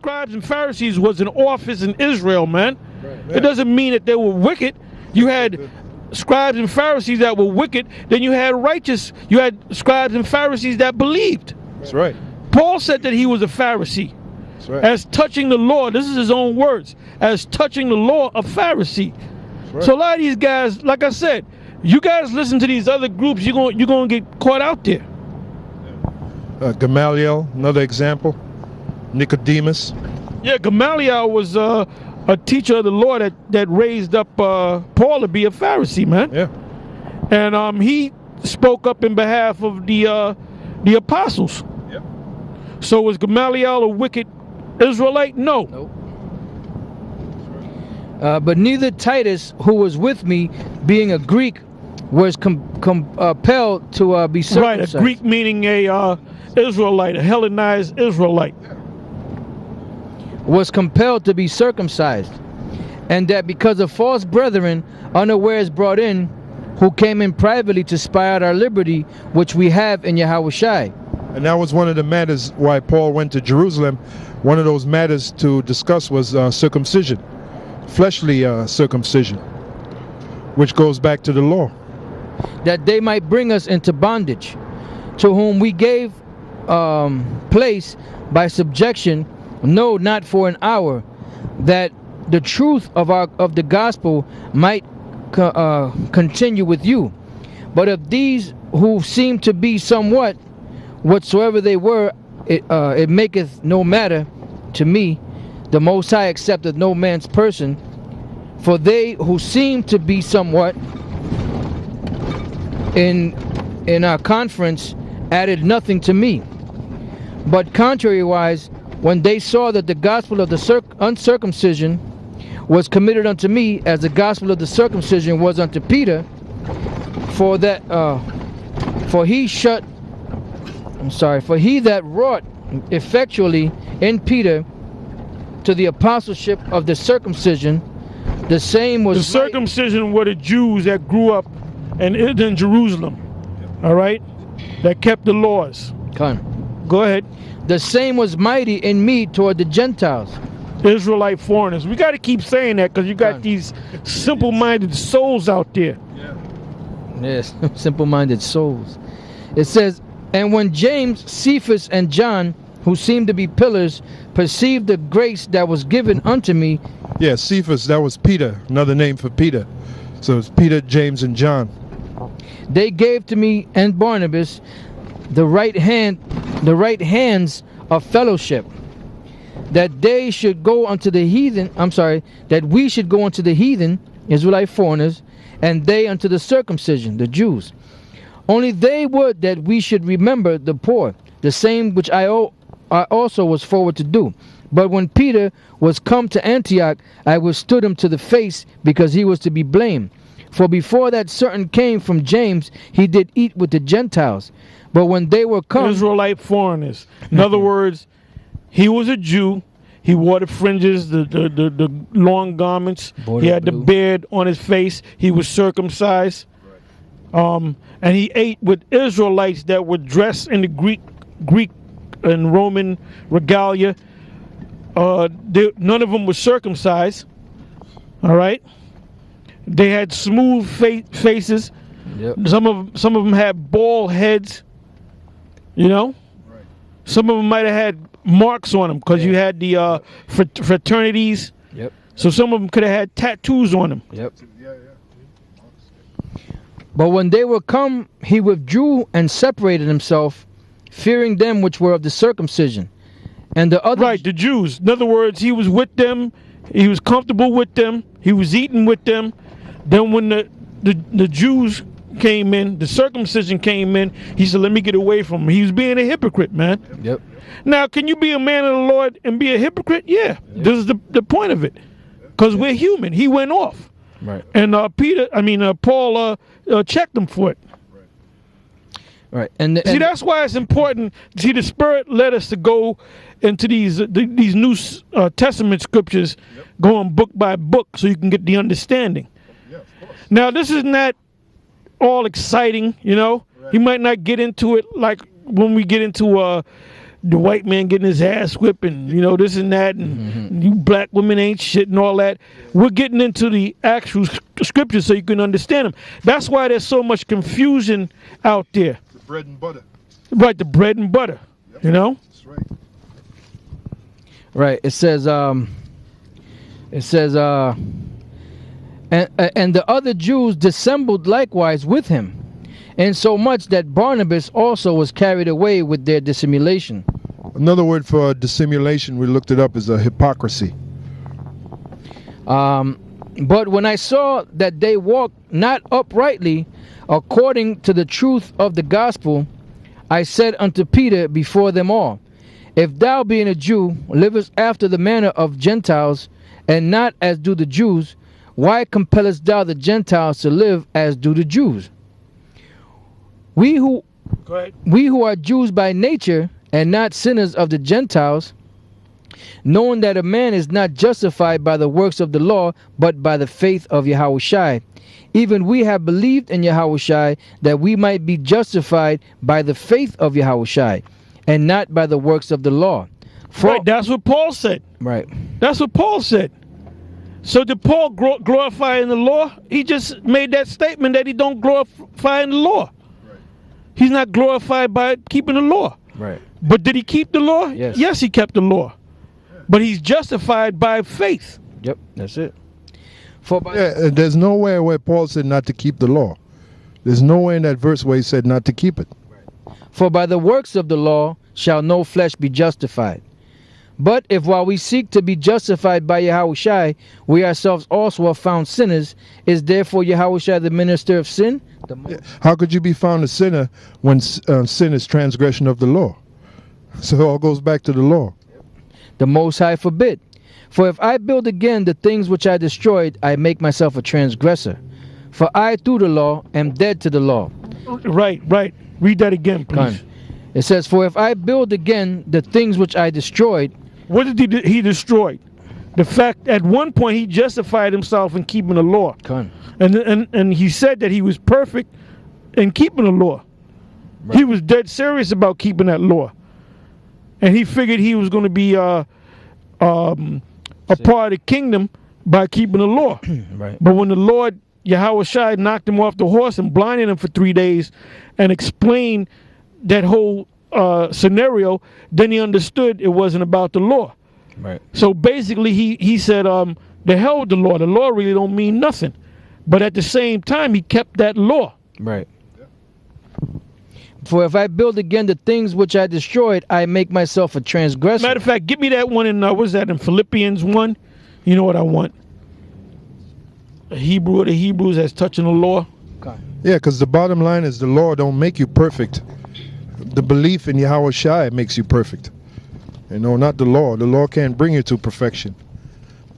scribes and Pharisees was an office in Israel, man. Right. It doesn't mean that they were wicked. You had scribes and Pharisees that were wicked. Then you had righteous. You had scribes and Pharisees that believed. That's right. Paul said that he was a Pharisee. That's right. As touching the law, this is his own words, as touching the law, a Pharisee. Right. So a lot of these guys, like I said, you guys listen to these other groups, you're gonna get caught out there. Gamaliel, another example. Nicodemus. Yeah, Gamaliel was a teacher of the law that raised up Paul to be a Pharisee, man. Yeah. And he spoke up in behalf of the apostles. Yep. So was Gamaliel a wicked Israelite? No. Nope. But neither Titus, who was with me, being a Greek, was compelled to be circumcised. Right, a Greek meaning a Israelite, a Hellenized Israelite. Was compelled to be circumcised, and that because of false brethren unawares brought in, who came in privately to spy out our liberty, which we have in Yahushai. And that was one of the matters why Paul went to Jerusalem. One of those matters to discuss was circumcision, fleshly circumcision, which goes back to the law. That they might bring us into bondage, to whom we gave place by subjection, no, not for an hour, that the truth of the gospel might continue with you. But of these who seem to be somewhat, whatsoever they were, it maketh no matter to me. The Most High accepteth no man's person. For they who seem to be somewhat in our conference added nothing to me. But contrariwise, when they saw that the gospel of the uncircumcision was committed unto me, as the gospel of the circumcision was unto Peter, for he that wrought effectually in Peter to the apostleship of the circumcision, the same was the circumcision were the Jews that grew up in Jerusalem, all right, that kept the laws. Go ahead. The same was mighty in me toward the Gentiles. Israelite foreigners. We got to keep saying that because you got these simple-minded souls out there. Yes, simple-minded souls. It says, and when James, Cephas, and John, who seemed to be pillars, perceived the grace that was given unto me. Yeah, Cephas, that was Peter, another name for Peter. So it's Peter, James, and John. They gave to me and Barnabas the right hands of fellowship, that they should go unto the heathen, that we should go unto the heathen, Israelite foreigners, and they unto the circumcision, the Jews. Only they would that we should remember the poor, the same which I also was forward to do. But when Peter was come to Antioch, I withstood him to the face, because he was to be blamed. For before that certain came from James, he did eat with the Gentiles. But when they were come... Israelite foreigners. In other words, he was a Jew. He wore the fringes, the long garments. He had the beard on his face. He was circumcised. And he ate with Israelites that were dressed in the Greek and Roman regalia. None of them were circumcised. All right? They had smooth faces. Yep. Some of them had bald heads. You know, Right. Some of them might have had marks on them because you had the fraternities. Yep. So some of them could have had tattoos on them. Yep. But when they were come, he withdrew and separated himself, fearing them which were of the circumcision, and the other. Right, the Jews. In other words, he was with them. He was comfortable with them. He was eating with them. Then when the Jews came in, the circumcision came in, he said, let me get away from him. He was being a hypocrite, man. Yep. Now, can you be a man of the Lord and be a hypocrite? Yeah. This is the point of it. Because we're human. He went off. Right. And Paul checked him for it. Right. And See, that's why it's important. See, the Spirit led us to go into these New Testament scriptures, going book by book, so you can get the understanding. Now, this is not all exciting, you know. Right. You might not get into it like when we get into the white man getting his ass whipped and, this and that, and you black women ain't shit and all that. We're getting into the actual scriptures so you can understand them. That's why there's so much confusion out there. The bread and butter. Right, the bread and butter, Yep. That's right. Right. It says, and the other Jews dissembled likewise with him, insomuch that Barnabas also was carried away with their dissimulation. Another word for dissimulation, we looked it up, is a hypocrisy. But when I saw that they walked not uprightly according to the truth of the gospel, I said unto Peter before them all, if thou being a Jew livest after the manner of Gentiles, and not as do the Jews, why compellest thou the Gentiles to live as do the Jews? We who are Jews by nature, and not sinners of the Gentiles, knowing that a man is not justified by the works of the law, but by the faith of Yahushua. Even we have believed in Yahushua, that we might be justified by the faith of Yahushua, and not by the works of the law. Right, that's what Paul said. Right. That's what Paul said. So did Paul glorify in the law? He just made that statement that he don't glorify in the law. Right. He's not glorified by keeping the law. Right. But did he keep the law? Yes. Yes, he kept the law. But he's justified by faith. Yep, that's it. There's nowhere where Paul said not to keep the law. There's nowhere in that verse where he said not to keep it. For by the works of the law shall no flesh be justified. But if while we seek to be justified by Yahushua, we ourselves also are found sinners, is therefore Yahushua the minister of sin? How could you be found a sinner when sin is transgression of the law? So it all goes back to the law. The Most High forbid. For if I build again the things which I destroyed, I make myself a transgressor. For I through the law am dead to the law. Right. Read that again, please. It says, for if I build again the things which I destroyed. What did he destroy? The fact at one point he justified himself in keeping the law. And he said that he was perfect in keeping the law. Right. He was dead serious about keeping that law. And he figured he was going to be a part of the kingdom by keeping the law. Right. But when the Lord, Yahushua, knocked him off the horse and blinded him for 3 days and explained that whole scenario, then he understood it wasn't about the law. Right. So basically he said, the hell with the law. The law really don't mean nothing. But at the same time, he kept that law. Right. For if I build again the things which I destroyed, I make myself a transgressor. Matter of fact, give me that one in, what's that, in Philippians 1? You know what I want? A Hebrew of the Hebrews as touching the law. Okay. Yeah, because the bottom line is the law don't make you perfect. The belief in Yahushua makes you perfect. Not the law. The law can't bring you to perfection.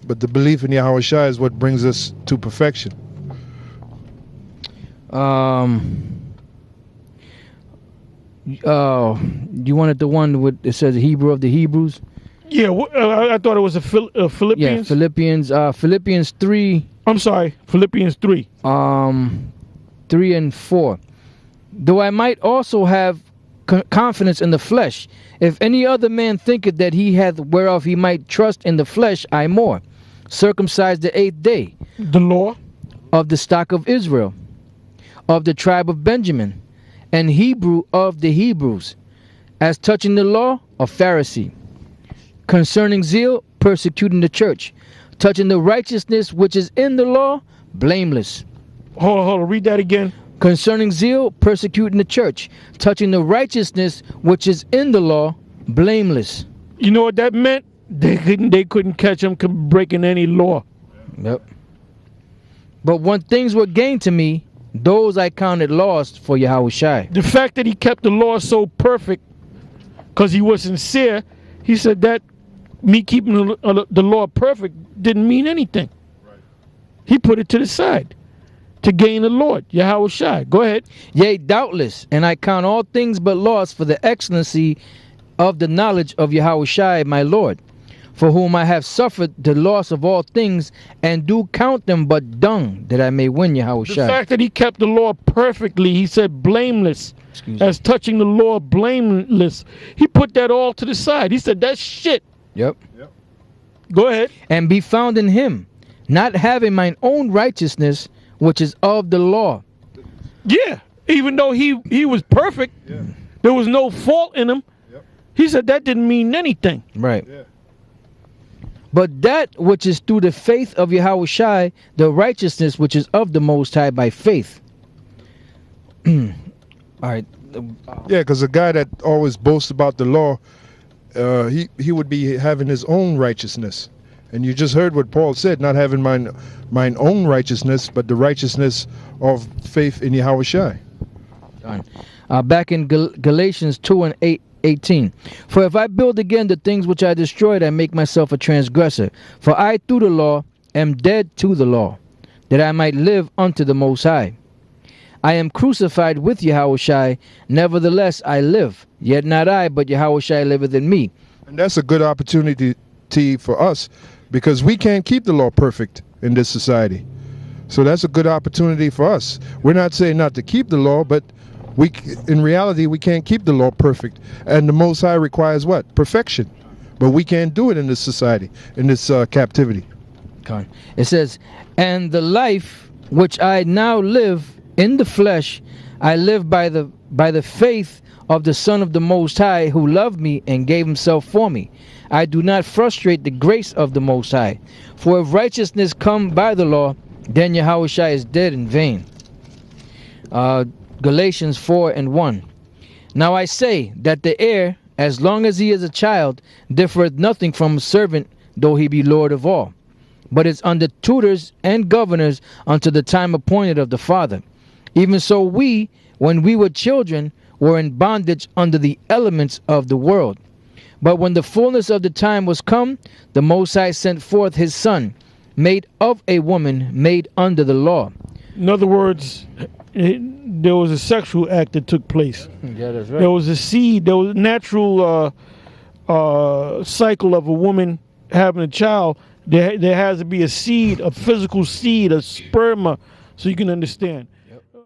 But the belief in Yahushua is what brings us to perfection. You wanted the one with it says Hebrew of the Hebrews? Yeah, I thought it was a Philippians. Yeah, Philippians 3. I'm sorry, Philippians 3. 3 and 4. Though I might also have confidence in the flesh, if any other man thinketh that he hath whereof he might trust in the flesh, I more. Circumcised the 8th day. The law. Of the stock of Israel, of the tribe of Benjamin, and Hebrew of the Hebrews. As touching the law, a Pharisee. Concerning zeal, persecuting the church. Touching the righteousness which is in the law, blameless. Hold on, read that again. Concerning zeal, persecuting the church. Touching the righteousness which is in the law, blameless. You know what that meant? They couldn't catch him breaking any law. Yep. But when things were gained to me, those I counted lost for Yahushua. The fact that he kept the law so perfect, because he was sincere, he said that me keeping the law perfect didn't mean anything. Right. He put it to the side to gain the Lord, Yahushua. Go ahead. Yea, doubtless, and I count all things but loss for the excellency of the knowledge of Yahushua my Lord, for whom I have suffered the loss of all things, and do count them but dung, that I may win Yahweh The Shai. fact that he kept the law perfectly, he said blameless. As touching the law blameless. He put that all to the side. He said, that's shit. Yep. Go ahead. And be found in him, not having mine own righteousness, which is of the law. Yeah. Even though he was perfect, there was no fault in him. He said that didn't mean anything. Right. Yeah. But that which is through the faith of Yahweh Shai, the righteousness which is of the Most High by faith. All right. Yeah, because a guy that always boasts about the law, he would be having his own righteousness. And you just heard what Paul said, not having mine own righteousness, but the righteousness of faith in Yahweh Shai. Back in Galatians 2 and 18. For if I build again the things which I destroyed, I make myself a transgressor. For I through the law am dead to the law, that I might live unto the Most High. I am crucified with Yahweh Shai, nevertheless I live, yet not I, but Yahweh Shai liveth in me. And that's a good opportunity for us, because we can't keep the law perfect in this society. So that's a good opportunity for us. We're not saying not to keep the law, but in reality, we can't keep the law perfect. And the Most High requires what? Perfection. But we can't do it in this society, in this captivity. It says, and the life which I now live in the flesh, I live by the faith of the Son of the Most High, who loved me and gave himself for me. I do not frustrate the grace of the Most High. For if righteousness come by the law, then Yahweh Shai is dead in vain. Galatians 4 and 1. Now I say that the heir, as long as he is a child, differeth nothing from a servant, though he be Lord of all, but is under tutors and governors unto the time appointed of the Father. Even so we, when we were children, were in bondage under the elements of the world. But when the fullness of the time was come, the Most High sent forth his Son, made of a woman, made under the law. In other words, there was a sexual act that took place. Yeah, that's right. There was a seed. There was a natural cycle of a woman having a child. There has to be a seed, a physical seed, a sperma, so you can understand.